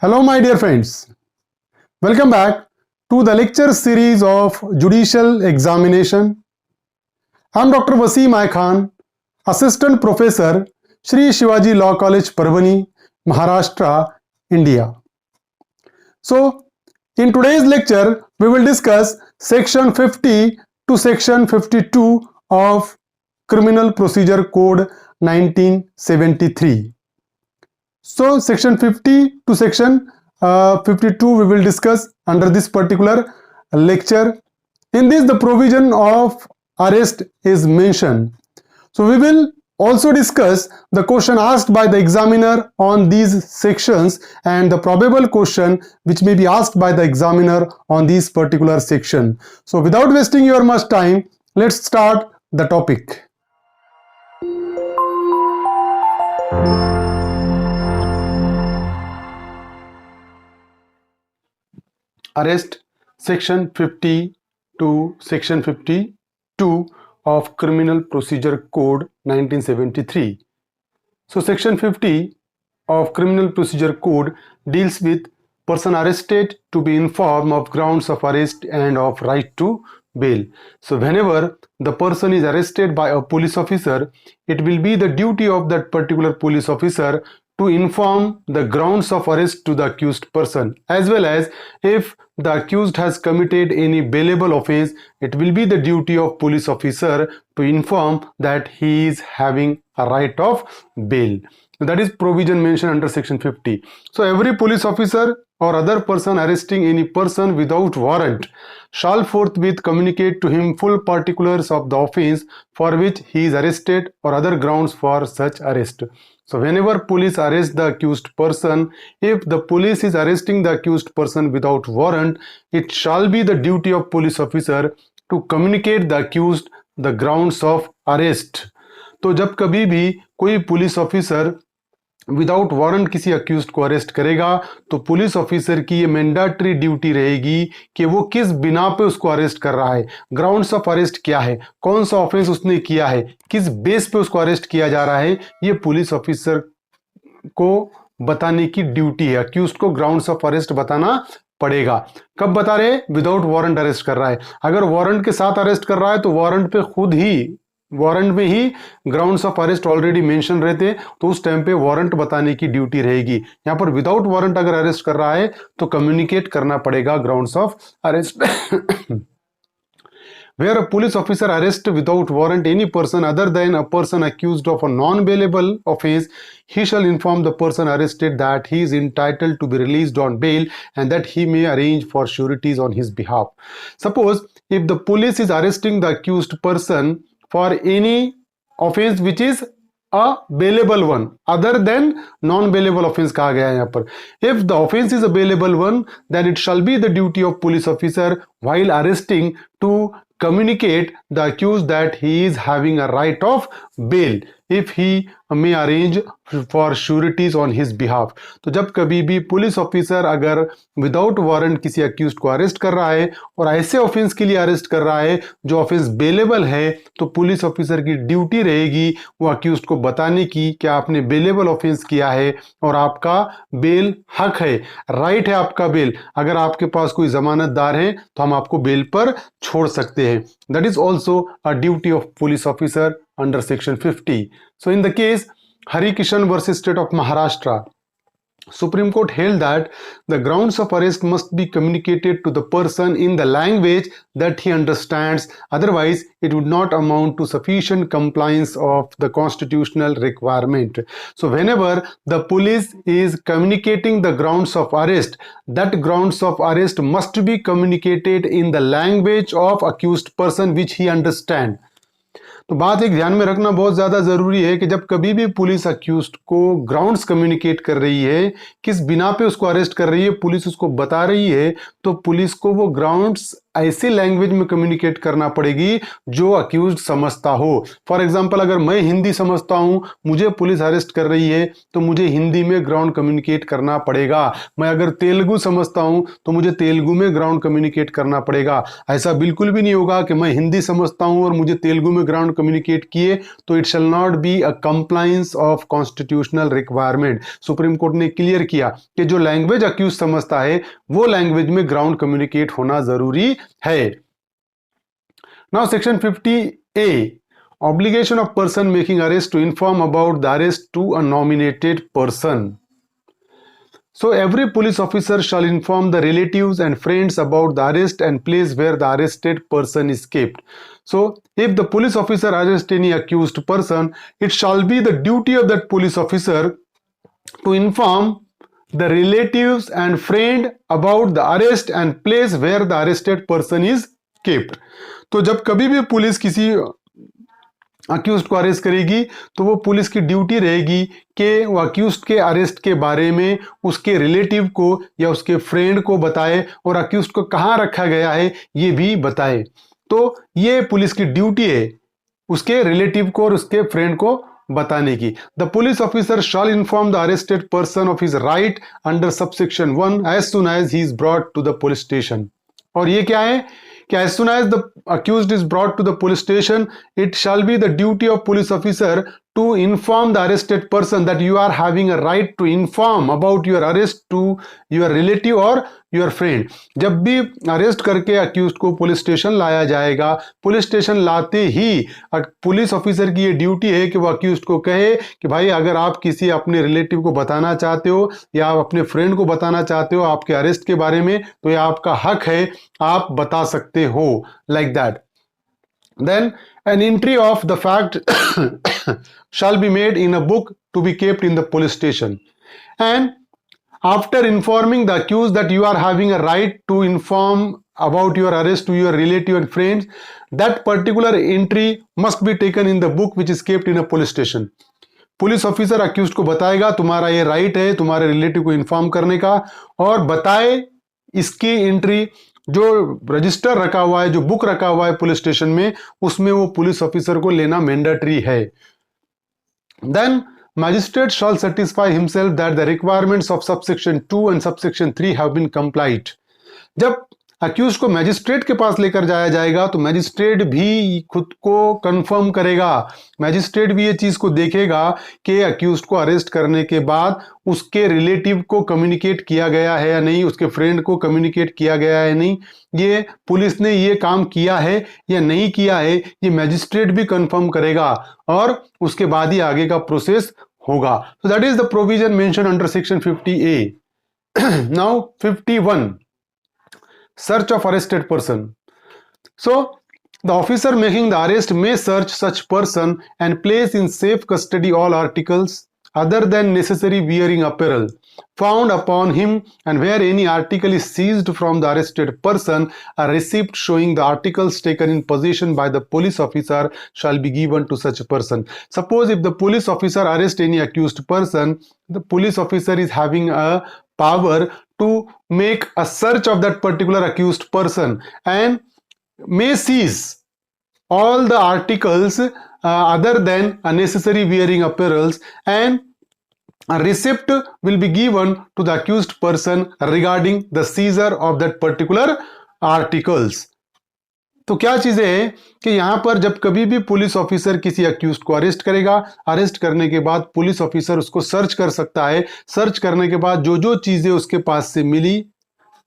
Hello, my dear friends. Welcome back to the lecture series of Judicial Examination. I'm Dr. Wasim I Khan, Assistant Professor, Shri Shivaji Law College, Parbhani, Maharashtra, India. So, in today's lecture, we will discuss Section 50 to Section 52 of Criminal Procedure Code 1973. So section 50 to section 52 we will discuss under this particular lecture. In this, the provision of arrest is mentioned. So we will also discuss the question asked by the examiner on these sections and the probable question which may be asked by the examiner on this particular section. So without wasting your much time, let's start the topic. Arrest, section 50 to section 52 of Criminal Procedure Code 1973. So section 50 of Criminal Procedure Code deals with person arrested to be informed of grounds of arrest and of right to bail. So whenever the person is arrested by a police officer, it will be the duty of that particular police officer to inform the grounds of arrest to the accused person, as well as if the accused has committed any bailable offense, it will be the duty of police officer to inform that he is having a right of bail. That is provision mentioned under section 50. So every police officer or other person arresting any person without warrant shall forthwith communicate to him full particulars of the offense for which he is arrested or other grounds for such arrest. So whenever police arrest the accused person, if the police is arresting the accused person without warrant, it shall be the duty of police officer to communicate the accused the grounds of arrest. तो जब कभी भी कोई police officer without warrant किसी accused को arrest करेगा तो police officer की ये मैंडेटरी ड्यूटी रहेगी कि वो किस बिना पे उसको अरेस्ट कर रहा है, ग्राउंड्स ऑफ अरेस्ट क्या है, कौन सा ऑफेंस उसने किया है, किस बेस पे उसको अरेस्ट किया जा रहा है, ये पुलिस ऑफिसर को बताने की ड्यूटी है। अक्यूज्ड को ग्राउंड्स ऑफ अरेस्ट बताना पड़ेगा। कब बता रहे? विदाउट वारंट अरेस्ट कर रहा है। अगर वारंट के साथ अरेस्ट कर रहा है तो वारंट पे खुद ही वारंट में ही grounds of arrest already mention रहते, तो उस टाइम पे वारंट बताने की ड्यूटी रहेगी। यहां पर विदाउट वारंट अगर अरेस्ट कर रहा है तो कम्युनिकेट करना पड़ेगा grounds of arrest. Where a police officer arrests without warrant any person other than a person accused of a non-bailable offense, he shall inform the person arrested that he is entitled to be released on bail and that he may arrange for sureties on his behalf. Suppose if the police is arresting the accused person for any offense which is a bailable one other than non-bailable offense कहा गया है यहाँ पर. If the offense is a bailable one, then it shall be the duty of police officer while arresting to communicate the accused that he is having a right of bail if he may arrange for sureties on his behalf. तो जब कभी भी police officer अगर without warrant किसी accused को arrest कर रहा है और ऐसे ऑफेंस के लिए अरेस्ट कर रहा है जो ऑफेंस बेलेबल है, तो पुलिस ऑफिसर की ड्यूटी रहेगी वो अक्यूज्ड को बताने की कि आपने बेलेबल ऑफेंस किया है और आपका बेल हक है, राइट है आपका बेल। अगर आपके पास कोई जमानतदार है तो हम आपको बेल पर छोड़ सकते हैं। That is also a duty of police officer under section 50. So in the case Hari Kishan versus State of Maharashtra, Supreme Court held that the grounds of arrest must be communicated to the person in the language that he understands, otherwise it would not amount to sufficient compliance of the constitutional requirement. So whenever the police is communicating the grounds of arrest, that grounds of arrest must be communicated in the language of accused person which he understands. तो बात एक ध्यान में रखना बहुत ज़्यादा ज़रूरी है कि जब कभी भी पुलिस अक्यूज्ड को ग्राउंड्स कम्युनिकेट कर रही है, किस बिना पे उसको अरेस्ट कर रही है, पुलिस उसको बता रही है, तो पुलिस को वो ग्राउंड्स ऐसी लैंग्वेज में कम्युनिकेट करना पड़ेगी जो अक्यूज्ड समझता हो। फॉर एग्जांपल, अगर मैं हिंदी समझता हूं, मुझे पुलिस अरेस्ट कर रही है, तो मुझे हिंदी में ग्राउंड कम्युनिकेट करना पड़ेगा। मैं अगर तेलुगु समझता हूं तो मुझे तेलुगु में ग्राउंड कम्युनिकेट करना पड़ेगा। ऐसा बिल्कुल भी नहीं होगा कि मैं हिंदी समझता हूं और मुझे तेलुगु में ग्राउंड कम्युनिकेट किए, तो it shall not be a compliance of constitutional requirement. Supreme court ने क्लियर किया कि जो लैंग्वेज अक्यूज समझता है वो लैंग्वेज में ग्राउंड कम्युनिकेट होना जरूरी है। Now section 50A, obligation of person making arrest to inform about the arrest to a nominated person. So every police officer shall inform the relatives and friends about the arrest and place where the arrested person is kept. So if the police officer arrests any accused person, it shall be the duty of that police officer to inform the relatives and friend about the arrest and place where the arrested person is kept. तो जब कभी भी police किसी accused को arrest करेगी तो वो police की ड्यूटी रहेगी कि वो अक्यूज्ड के अरेस्ट के बारे में उसके रिलेटिव को या उसके फ्रेंड को बताए और अक्यूज्ड को कहाँ रखा गया है ये भी बताए। तो ये पुलिस की ड्यूटी है उसके रिलेटिव को और उसके फ्रेंड को बताने की। The police officer shall inform the arrested person of his right under subsection 1 as soon as he is brought to the police station. और ये क्या है कि as soon as the accused is brought to the police station, it shall be the duty of police officer to inform the arrested person that you are having a right to inform about your arrest to your relative or your friend. जब भी arrest करके accused को police station लाया जाएगा, police station लाते ही police officer की ये duty है कि वो अक्यूज्ड को कहे कि भाई अगर आप किसी अपने रिलेटिव को बताना चाहते हो या आप अपने फ्रेंड को बताना चाहते हो आपके अरेस्ट के बारे में, तो ये आपका हक है, आप बता सकते हो, like that. Then an entry of the fact shall be made in a book to be kept in the police station. And after informing the accused that you are having a right to inform about your arrest to your relative and friends, that particular entry must be taken in the book which is kept in a police station. Police officer accused को बताएगा तुम्हारा ये right है तुम्हारे relative को inform करने का, और बताए इसकी एंट्री जो रजिस्टर रखा हुआ है, जो बुक रखा हुआ है पुलिस स्टेशन में, उसमें वो पुलिस ऑफिसर को लेना मैंडेटरी है। Then magistrate shall satisfy himself that the requirements of subsection 2 and subsection 3 have been complied. जब अक्यूज को मैजिस्ट्रेट के पास लेकर जाया जाएगा तो मैजिस्ट्रेट भी खुद को कंफर्म करेगा, मैजिस्ट्रेट भी ये चीज को देखेगा कि अक्यूज को अरेस्ट करने के बाद उसके रिलेटिव को कम्युनिकेट किया गया है या नहीं, उसके फ्रेंड को कम्युनिकेट किया गया है नहीं, ये पुलिस ने ये काम किया है या नहीं किया है, ये मैजिस्ट्रेट भी कंफर्म करेगा और उसके बाद ही आगे का प्रोसेस होगा। So that is the provision mention under section 50A। Now 51, search of arrested person. So the officer making the arrest may search such person and place in safe custody all articles other than necessary wearing apparel found upon him, and where any article is seized from the arrested person, a receipt showing the articles taken in possession by the police officer shall be given to such person. Suppose if the police officer arrests any accused person, the police officer is having a power to make a search of that particular accused person and may seize all the articles other than unnecessary wearing apparels, and a receipt will be given to the accused person regarding the seizure of that particular articles. तो क्या चीजें हैं कि यहां पर जब कभी भी पुलिस ऑफिसर किसी अक्यूज्ड को अरेस्ट करेगा, अरेस्ट करने के बाद पुलिस ऑफिसर उसको सर्च कर सकता है। सर्च करने के बाद जो जो चीजें उसके पास से मिली,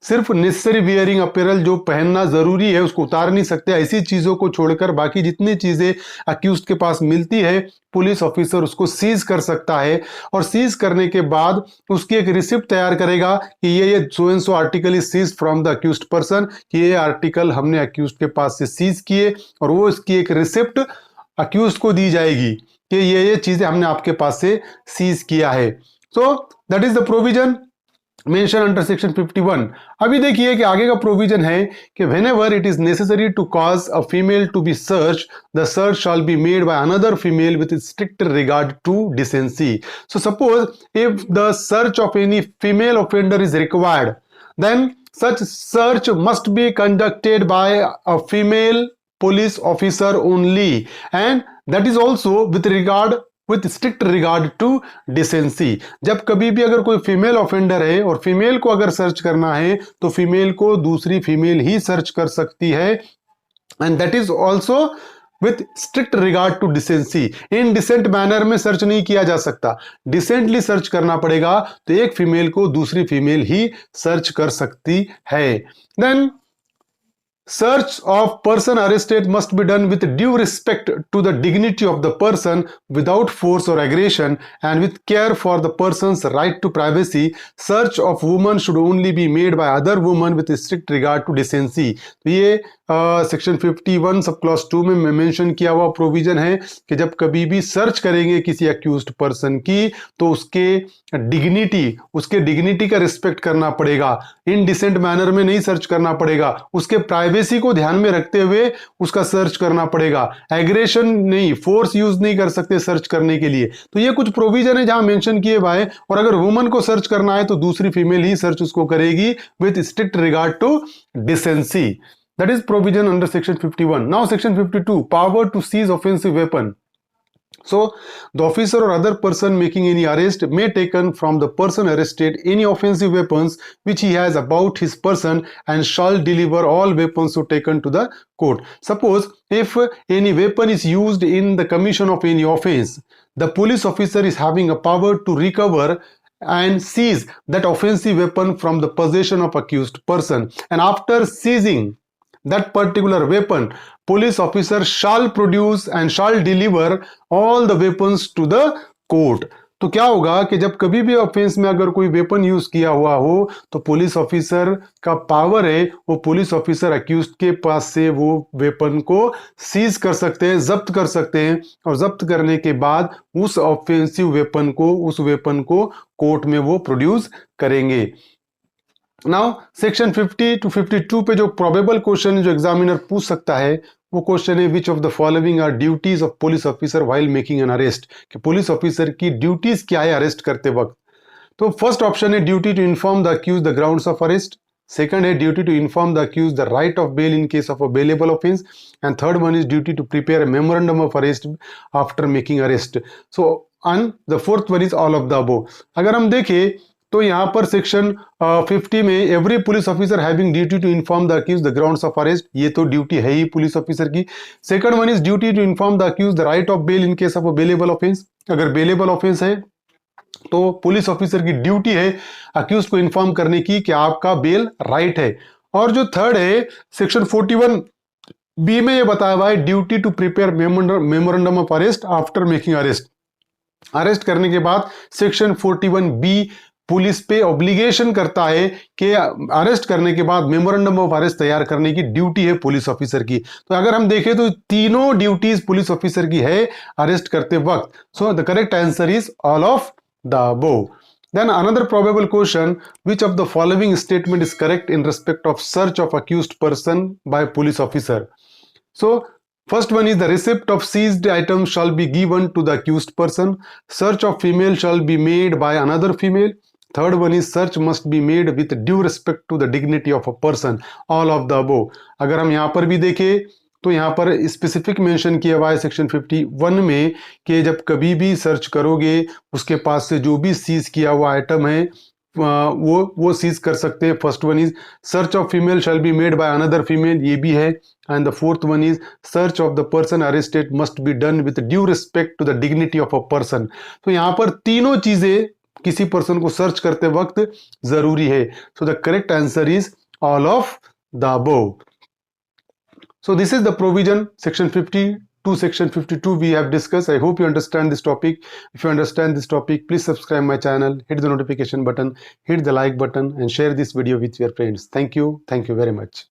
सिर्फ नेसेसरी वियरिंग अपैरल जो पहनना जरूरी है उसको उतार नहीं सकते, ऐसी चीजों को छोड़कर बाकी जितनी चीजें अक्यूज्ड के पास मिलती है पुलिस ऑफिसर उसको सीज कर सकता है, और सीज करने के बाद उसकी एक रिसिप्ट तैयार करेगा कि ये so and so article is seize from the accused person, कि ये आर्टिकल हमने अक्यूज्ड के पास से सीज किए, और वो इसकी एक रिसिप्ट अक्यूज्ड को दी जाएगी कि ये चीजें हमने आपके पास से सीज किया है। So that is the provision mention under section 51। अभी देखिए कि आगे का प्रोविजन है कि whenever it is necessary to cause a female to be searched, the search shall be made by another female with strict regard to decency. So suppose if the search of any female offender is required, then such search must be conducted by a female police officer only, and that is also with strict regard to decency. जब कभी भी अगर कोई female offender है और female को अगर search करना है तो फीमेल को दूसरी फीमेल ही सर्च कर सकती है, and that is also with strict regard to decency. Indecent manner में सर्च नहीं किया जा सकता, डिसेंटली सर्च करना पड़ेगा, तो एक फीमेल को दूसरी फीमेल ही सर्च कर सकती है. Then search of person arrested must be done with due respect to the dignity of the person, without force or aggression, and with care for the person's right to privacy. Search of women should only be made by other women with strict regard to decency. तो ये section 51 sub clause 2 में mention किया हुआ provision है कि जब कभी भी सर्च करेंगे किसी अक्यूज्ड पर्सन की तो उसके डिग्निटी का रिस्पेक्ट करना पड़ेगा, इनडिसेंट मैनर में नहीं सर्च करना पड़ेगा, उसके प्राइवेसी को ध्यान में रखते हुए उसका सर्च करना पड़ेगा, एग्रेशन नहीं, फोर्स यूज नहीं कर सकते सर्च करने के लिए. तो ये कुछ प्रोविजन है जहां मेंशन किए हुए हैं, और अगर वुमन को सर्च करना है तो दूसरी फीमेल ही सर्च उसको करेगी with strict regard to decency. That is provision under section 51. Now section 52, power to seize offensive weapon. So the officer or other person making any arrest may taken from the person arrested any offensive weapons which he has about his person, and shall deliver all weapons so taken to the court. Suppose if any weapon is used in the commission of any offense, the police officer is having a power to recover and seize that offensive weapon from the possession of accused person, and after seizing that particular weapon, police officer shall produce and shall deliver all the weapons to the court. तो क्या होगा कि जब कभी भी offence में अगर कोई वेपन यूज किया हुआ हो तो पुलिस ऑफिसर का पावर है, वो पुलिस ऑफिसर अक्यूज्ड के पास से वो वेपन को सीज कर सकते हैं, जब्त कर सकते हैं, और जब्त करने के बाद उस ऑफेंसिव वेपन को कोर्ट में वो प्रोड्यूस करेंगे. नाउ सेक्शन 50 टू 52 पे जो प्रोबेबल क्वेश्चन जो एग्जामिनर पूछ सकता है वो क्वेश्चन है, which of the following are duties of police officer while making an arrest, कि पुलिस ऑफिसर की ड्यूटीज क्या है अरेस्ट करते वक्त. तो फर्स्ट ऑप्शन है duty to inform the accused the grounds of arrest, second है duty to inform the accused the right of bail in case of a bailable offence, and third one is duty to prepare a memorandum of arrest after making arrest. So and the fourth one is all of the above. अगर हम देखें तो यहां पर section 50 में every police officer having duty to inform the accused the grounds of arrest, ये तो duty है ही पुलिस ऑफिसर की. Second one is duty to inform the accused the right of bail in case of a bailable offence, अगर bailable offence है तो police officer की duty है अक्यूज को इन्फॉर्म करने की कि आपका बेल राइट है. और जो थर्ड है सेक्शन 41 बी में ये बताया हुआ है duty to prepare memorandum of arrest after making arrest. Arrest करने के बाद सेक्शन 41 बी पुलिस पे ऑब्लिगेशन करता है कि अरेस्ट करने के बाद मेमोरेंडम ऑफ अरेस्ट तैयार करने की ड्यूटी है पुलिस ऑफिसर की. तो अगर हम देखें तो तीनों ड्यूटीज पुलिस ऑफिसर की है अरेस्ट करते वक्त. So the correct answer is all of the above. Then another probable question, which of the following statement is correct in respect of search of accused person by police officer? So first one is the receipt of seized items shall be given to the accused person. Search of female shall be made by another female. Third one is search must be made with due respect to the dignity of a person. All of the above. अगर हम यहाँ पर भी देखें तो यहाँ पर specific mention किया हुआ है सेक्शन 51 में कि जब कभी भी सर्च करोगे उसके पास से जो भी सीज किया हुआ आइटम है वो सीज कर सकते हैं. First one is search of female shall be made by another female, ये भी है. And the fourth one is search of the person arrested must be done with due respect to the dignity of a person. तो यहाँ पर तीनों चीजें किसी person को सर्च करते वक्त जरूरी है. So the correct answer is all of the above. So this is the provision section 50 to section 52 we have discussed. I hope you understand this topic. If you understand this topic, please subscribe my channel, hit the notification button, hit the like button and share this video with your friends. Thank you very much.